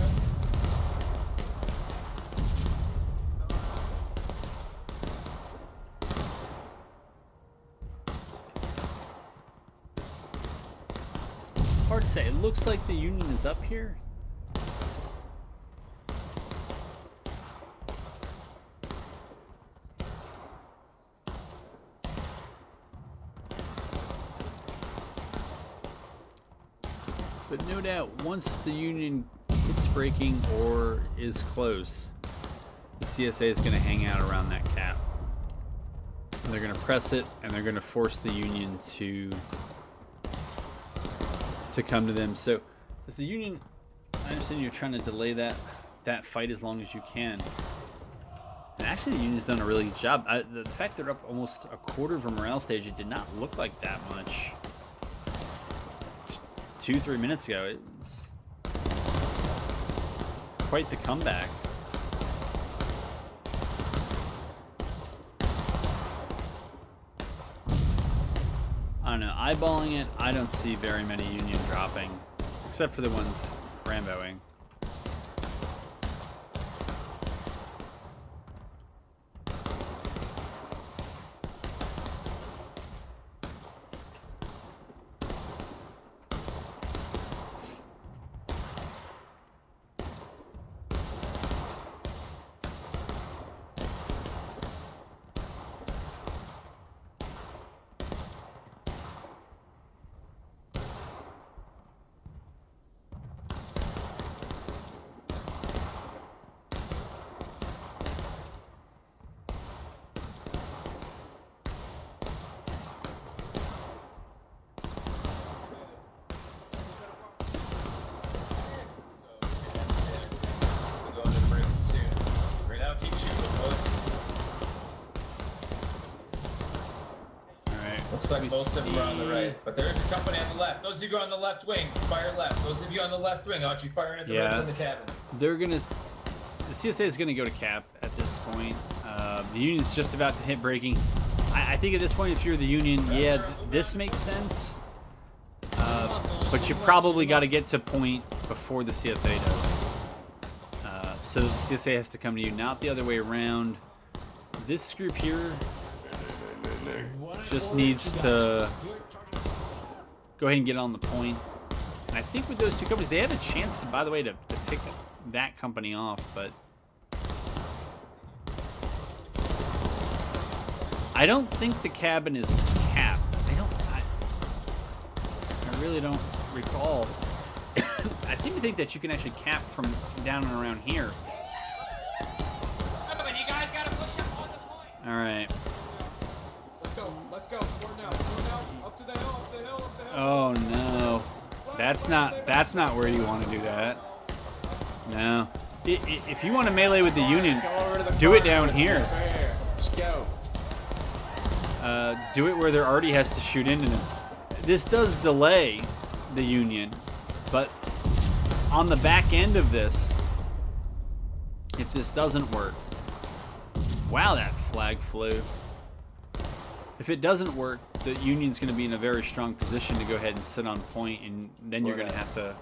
Hard to say. It looks like the Union is up here. But no doubt, once the Union hits breaking or is close, the CSA is going to hang out around that cap. And they're going to press it, and they're going to force the Union to come to them. So, as the Union, I understand you're trying to delay that fight as long as you can. And actually, the Union's done a really good job. The fact they're up almost a quarter of a morale stage, it did not look like that much 2-3 minutes ago. It was quite the comeback. I don't know. Eyeballing it, I don't see very many Union dropping, except for the ones Ramboing. We're going to break soon. Right now, keep shooting, folks. Alright. Looks like most of them are on the right, but there is a company on the left. Those of you on the left wing, fire left. Those of you on the left wing, aren't you firing at the ribs in the cabin? They're gonna. The CSA is gonna go to cap at this point. The Union's just about to hit breaking. I think at this point, if you're the Union, yeah, this makes sense. But you probably got to get to point before the CSA does. So the CSA has to come to you, not the other way around. This group here just needs to go ahead and get on the point. And I think with those two companies, they have a chance to, by the way, to pick that company off, but I don't think the cabin is capped. I really don't recall seem to think that you can actually cap from down and around here. Gentlemen, you guys gotta push him on the point. All right. Let's go. Let's go. Forward now. Forward now. Up to the hill. Up the hill. Up the hill. Oh no, that's not where you want to do that. No, if you want to melee with the Union, do it down here. Let's go. Do it where there already has to shoot into them. This does delay the Union, but on the back end of this, if this doesn't work, wow, that flag flew. If it doesn't work, the Union's going to be in a very strong position to go ahead and sit on point, and then you're going to have to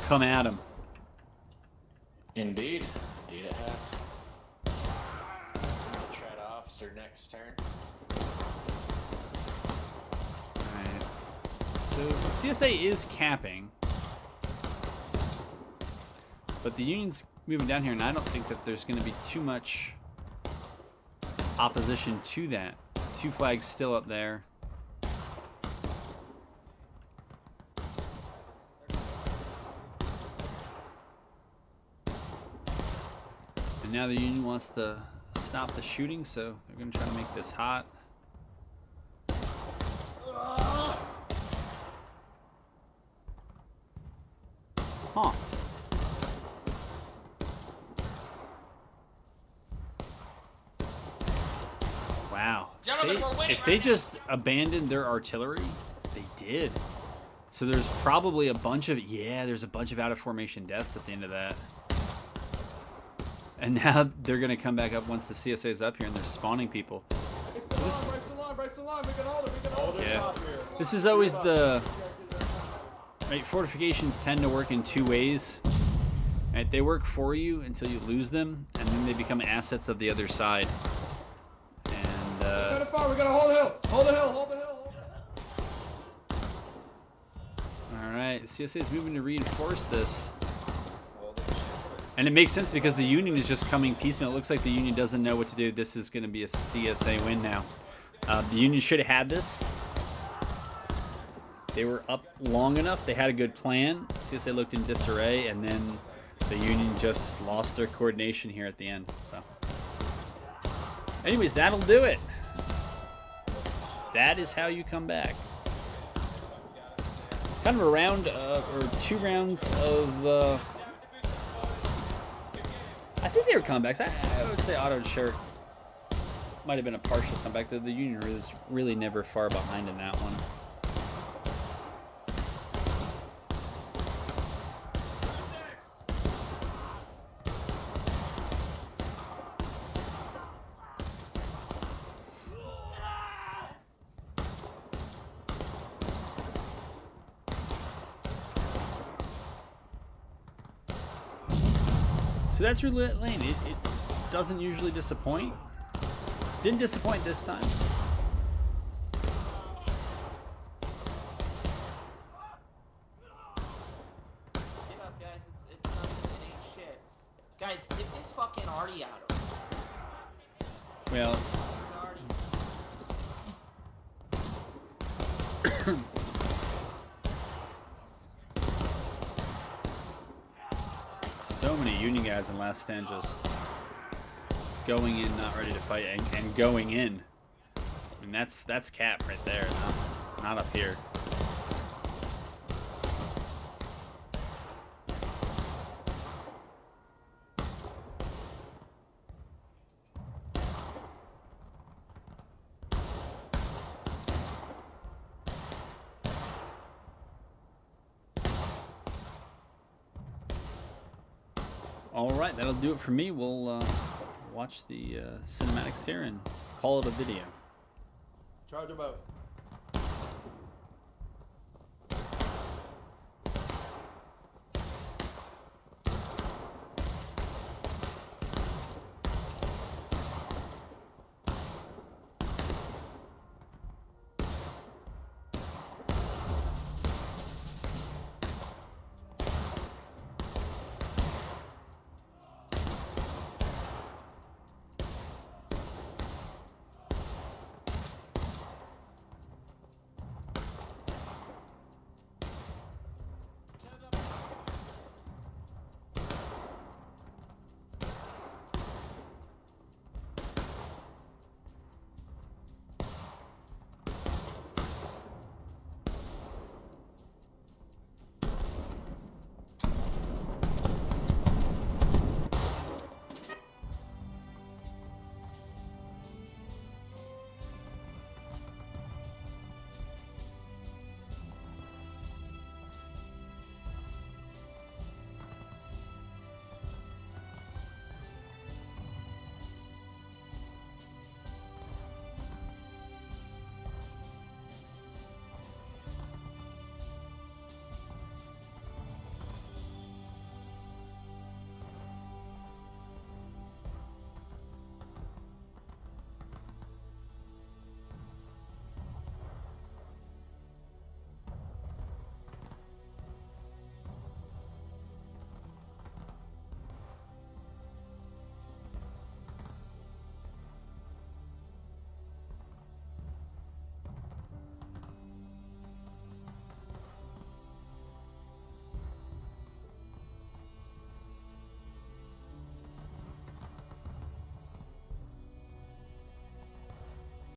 come at them. Indeed. Indeed it has. Try to officer next turn. Alright. So the CSA is capping, but the Union's moving down here, and I don't think that there's going to be too much opposition to that. 2 flags still up there. And now the Union wants to stop the shooting, so they're going to try to make this hot. Huh. Wow. Gentlemen, we're winning If they right just abandoned their artillery, they did. So there's probably a bunch of, there's a bunch of out of formation deaths at the end of that. And now they're going to come back up once the CSA is up here and they're spawning people. Bryce the line. We can hold it. We can hold it. Yeah. This is always the... Right, fortifications tend to work in 2 ways. Right, they work for you until you lose them, and then they become assets of the other side. And, We gotta hold the hill. Hold the hill. Hold the hill. Alright, CSA is moving to reinforce this. And it makes sense because the Union is just coming piecemeal. It looks like the Union doesn't know what to do. This is going to be a CSA win now. The Union should have had this. They were up long enough. They had a good plan. CSA looked in disarray, and then the Union just lost their coordination here at the end. So, anyways, that'll do it. That is how you come back. Kind of a round or 2 rounds of... I think they were comebacks. I would say Otto and Sherrick might have been a partial comeback. The Union was really never far behind in that one. So that's Roulette Lane. It doesn't usually disappoint. Didn't disappoint this time. Get up, guys. It's nothing. It ain't shit. Guys, get this fucking Artie out of it. Well, so many Union guys in last stand just going in, not ready to fight, and going in. I mean, that's cap right there, not up here. All right, that'll do it for me. We'll watch the cinematics here and call it a video. Charge them out.